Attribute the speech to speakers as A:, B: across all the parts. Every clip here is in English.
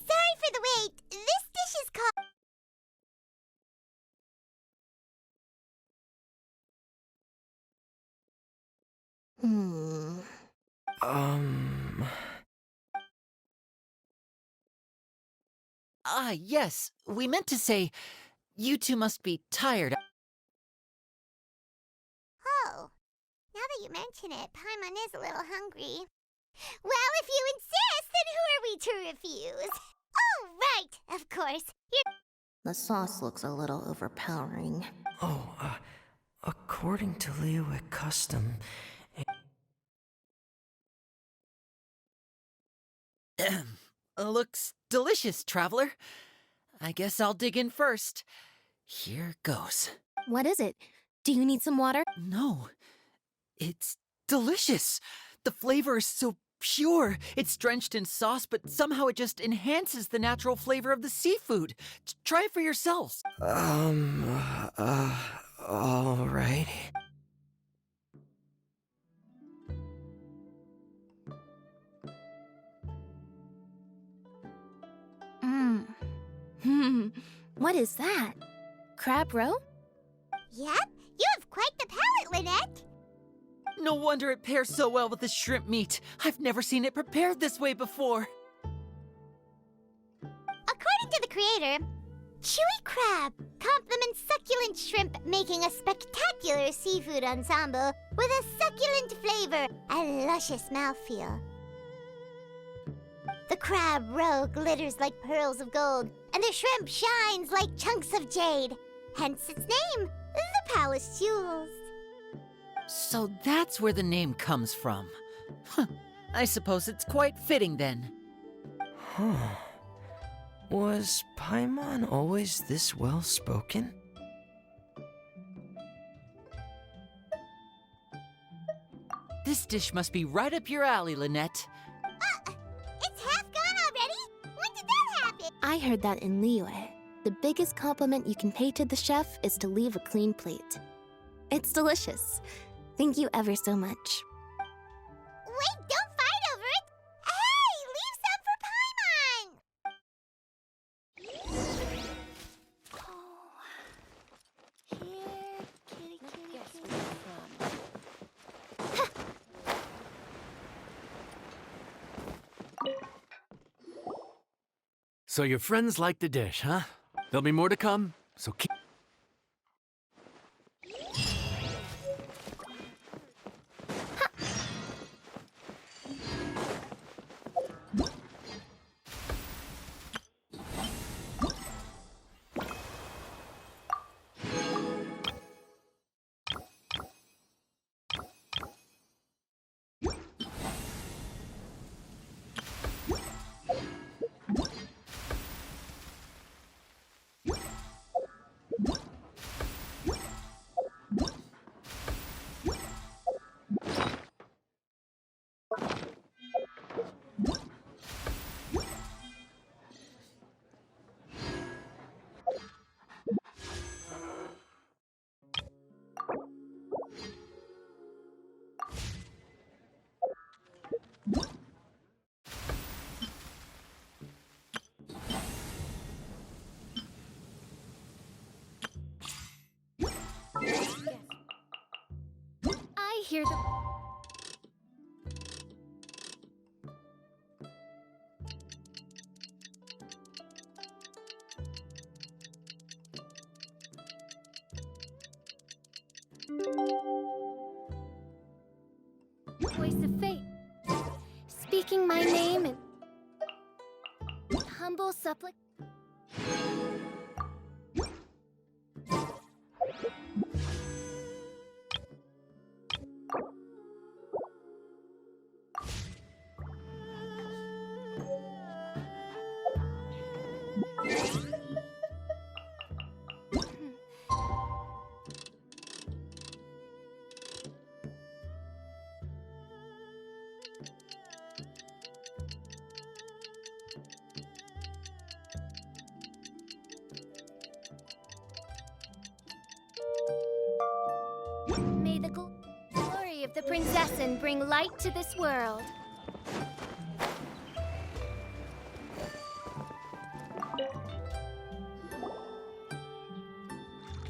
A: Sorry for the wait. This dish is called...
B: Yes. We meant to say, you two must be tired.
A: Oh, now that you mention it, Paimon is a little hungry. Well, if you insist, then who are we to refuse? Oh, right, of course.
C: The sauce looks a little overpowering.
D: According to Liyue custom...
B: Looks delicious, traveler. I guess I'll dig in first. Here goes.
C: What is it? Do you need some water?
B: No, it's delicious. The flavor is so pure. It's drenched in sauce, but somehow it just enhances the natural flavor of the seafood. Try it for yourselves.
D: Alright.
C: What is that? Crab roe?
A: Yep, you have quite the palate, Lynette.
B: No wonder it pairs so well with the shrimp meat. I've never seen it prepared this way before.
A: According to the creator, chewy crab complements succulent shrimp, making a spectacular seafood ensemble with a succulent flavor and luscious mouthfeel. The crab roe glitters like pearls of gold, and the shrimp shines like chunks of jade. Hence its name, the Palace Jewels.
B: So that's where the name comes from. I suppose it's quite fitting then.
D: Huh. Was Paimon always this well-spoken?
B: This dish must be right up your alley, Lynette.
A: It's half gone already? When did that happen?
C: I heard that in Liyue. The biggest compliment you can pay to the chef is to leave a clean plate. It's delicious. Thank you ever so much.
A: Wait, don't fight over it! Hey, leave some for Paimon!
C: Here, kitty, kitty,
E: So your friends like the dish, huh? There'll be more to come, so keep...
C: I hear the... Voice of fate, speaking my name in humble supplic...
F: Princess and bring light to this world.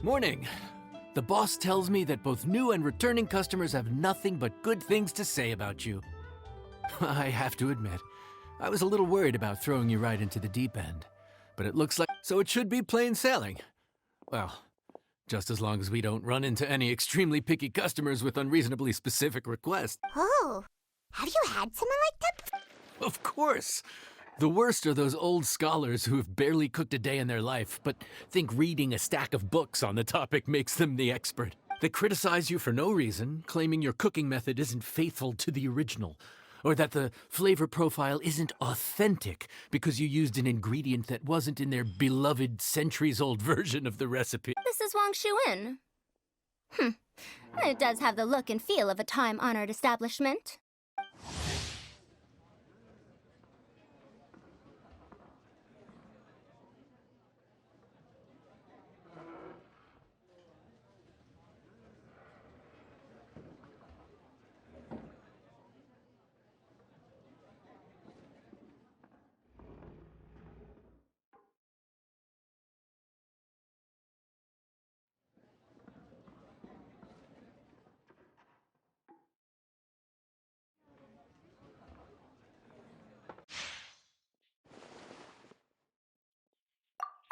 E: Morning. The boss tells me that both new and returning customers have nothing but good things to say about you. I have to admit, I was a little worried about throwing you right into the deep end. But it looks like... So it should be plain sailing. Well, just as long as we don't run into any extremely picky customers with unreasonably specific requests.
A: Oh, have you had someone like that before?
E: Of course. The worst are those old scholars who have barely cooked a day in their life, but think reading a stack of books on the topic makes them the expert. They criticize you for no reason, claiming your cooking method isn't faithful to the original, or that the flavor profile isn't authentic because you used an ingredient that wasn't in their beloved centuries-old version of the recipe.
F: This is Wang Shuin. It does have the look and feel of a time-honored establishment.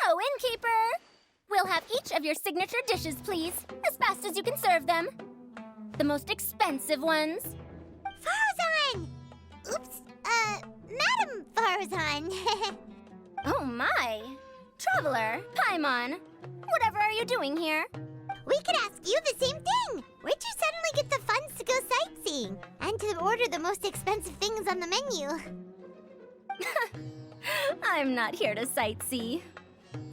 F: Oh, innkeeper! We'll have each of your signature dishes, please, as fast as you can serve them. The most expensive ones.
A: Farazan! Oops, Madam Farazan.
F: Oh my! Traveler, Paimon, whatever are you doing here?
A: We could ask you the same thing. Where'd you suddenly get the funds to go sightseeing? And to order the most expensive things on the menu?
F: I'm not here to sightsee.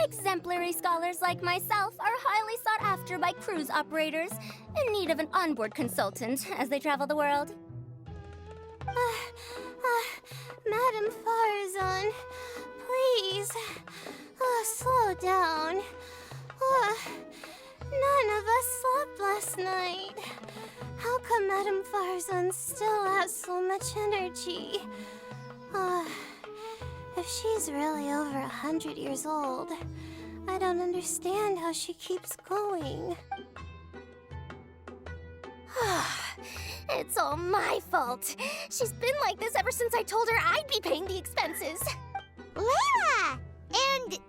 F: Exemplary scholars like myself are highly sought after by cruise operators in need of an onboard consultant as they travel the world.
A: Madam Farazan, please, slow down. None of us slept last night. How come Madam Farazan still has so much energy? If she's really over 100 years old, I don't understand how she keeps going.
F: It's all my fault. She's been like this ever since I told her I'd be paying the expenses.
A: Layla! And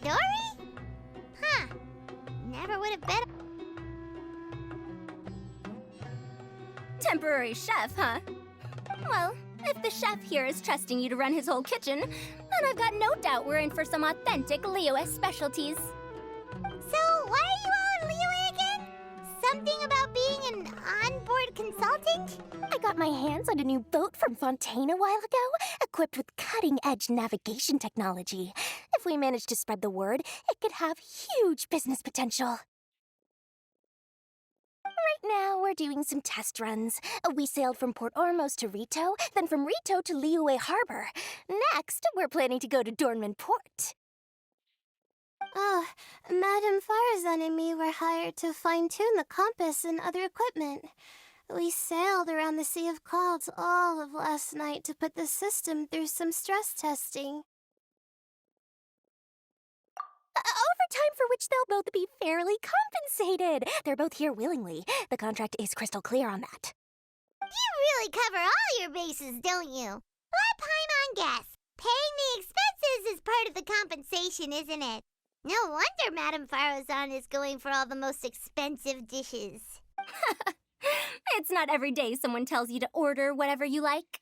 A: Dory? Huh. Never would have bet.
F: Temporary chef, huh? Well, if the chef here is trusting you to run his whole kitchen, then I've got no doubt we're in for some authentic Liyue specialties.
A: So, why are you all in Liyue again? Something about being an onboard consultant?
F: I got my hands on a new boat from Fontaine a while ago, equipped with cutting-edge navigation technology. If we manage to spread the word, it could have huge business potential. Right now, we're doing some test runs. We sailed from Port Ormos to Rito, then from Rito to Liyue Harbor. Next, we're planning to go to Dornman Port.
A: Oh, Madam Farazan and me were hired to fine-tune the compass and other equipment. We sailed around the Sea of Clouds all of last night to put the system through some stress testing.
F: Overtime for which they'll both be fairly compensated. They're both here willingly. The contract is crystal clear on that.
A: You really cover all your bases, don't you? Let Paimon guess. Paying the expenses is part of the compensation, isn't it? No wonder Madame Farazan is going for all the most expensive dishes.
F: It's not every day someone tells you to order whatever you like.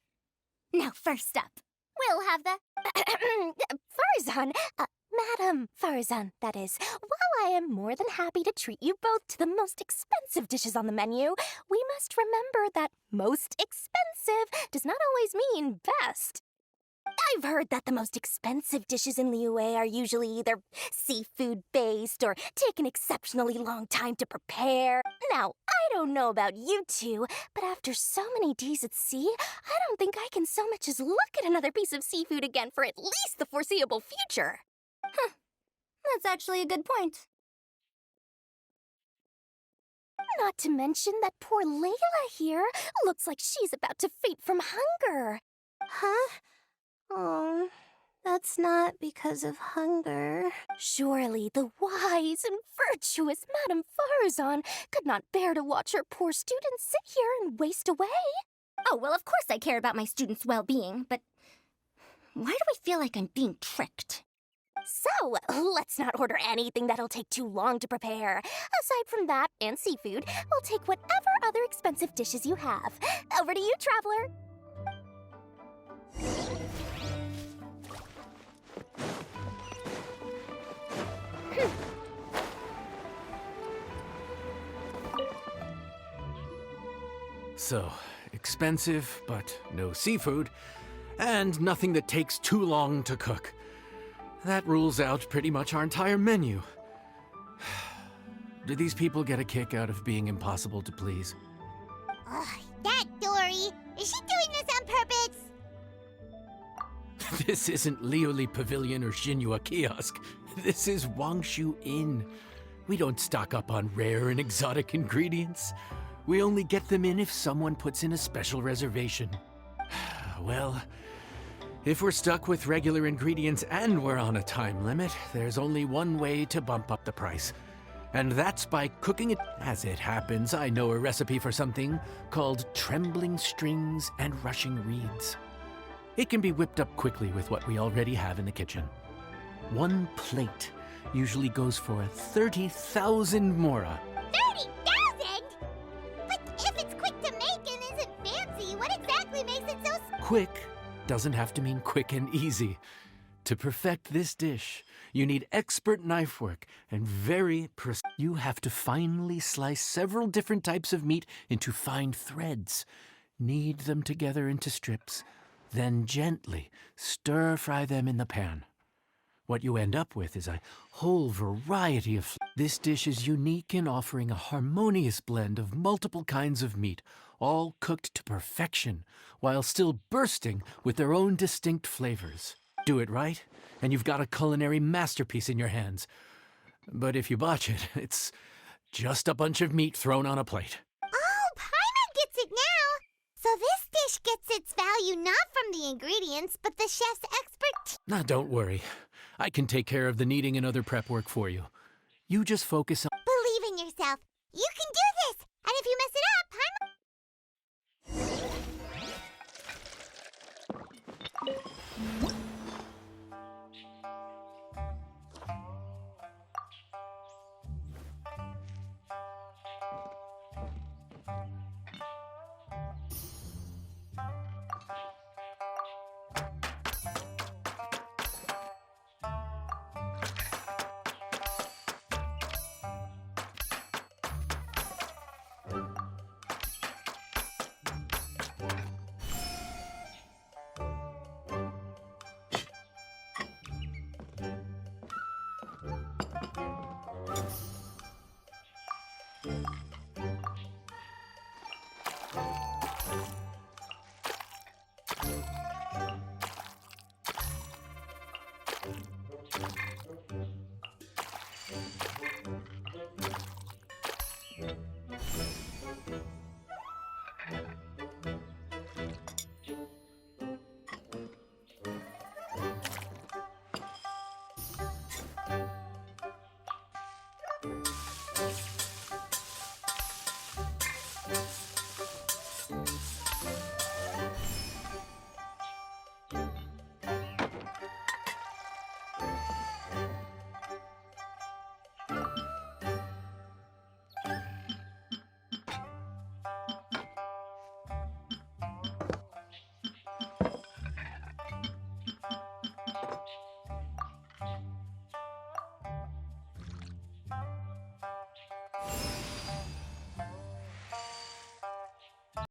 F: Now, first up, we'll have the... Farazan, Madam Farazan, that is. While I am more than happy to treat you both to the most expensive dishes on the menu, we must remember that most expensive does not always mean best. I've heard that the most expensive dishes in Liyue are usually either seafood-based or take an exceptionally long time to prepare. Now, I don't know about you two, but after so many days at sea, I don't think I can so much as look at another piece of seafood again for at least the foreseeable future. Huh. That's actually a good point. Not to mention that poor Layla here looks like she's about to faint from hunger.
C: Huh? Oh, that's not because of hunger.
F: Surely the wise and virtuous Madame Farazan could not bear to watch her poor students sit here and waste away. Oh, well, of course I care about my students' well-being, but why do I feel like I'm being tricked? So, let's not order anything that'll take too long to prepare. Aside from that and seafood, we'll take whatever other expensive dishes you have. Over to you, traveler.
E: So, expensive, but no seafood, and nothing that takes too long to cook. That rules out pretty much our entire menu. Do these people get a kick out of being impossible to please?
A: Ugh, that Dory! Is she doing this on purpose?
E: This isn't Lioli Pavilion or Xinhua Kiosk. This is Wangshu Inn. We don't stock up on rare and exotic ingredients. We only get them in if someone puts in a special reservation. Well, if we're stuck with regular ingredients and we're on a time limit, there's only one way to bump up the price. And that's by cooking it. As it happens, I know a recipe for something called trembling strings and rushing reeds. It can be whipped up quickly with what we already have in the kitchen. One plate usually goes for 30,000 mora.
A: 30,000? But if it's quick to make and isn't fancy, what exactly makes it so
E: Quick doesn't have to mean quick and easy. To perfect this dish, you need expert knife work and very precise. You have to finely slice several different types of meat into fine threads, knead them together into strips, then gently stir-fry them in the pan. What you end up with is a whole variety of This dish is unique in offering a harmonious blend of multiple kinds of meat, all cooked to perfection, while still bursting with their own distinct flavors. Do it right, and you've got a culinary masterpiece in your hands. But if you botch it, it's just a bunch of meat thrown on a plate.
A: Oh, Paimon gets it now! So this dish gets its value not from the ingredients, but the chef's expertise.
E: Now, don't worry. I can take care of the kneading and other prep work for you. You just focus on...
A: Believe in yourself. You can do this! And if you mess it up, Paimon...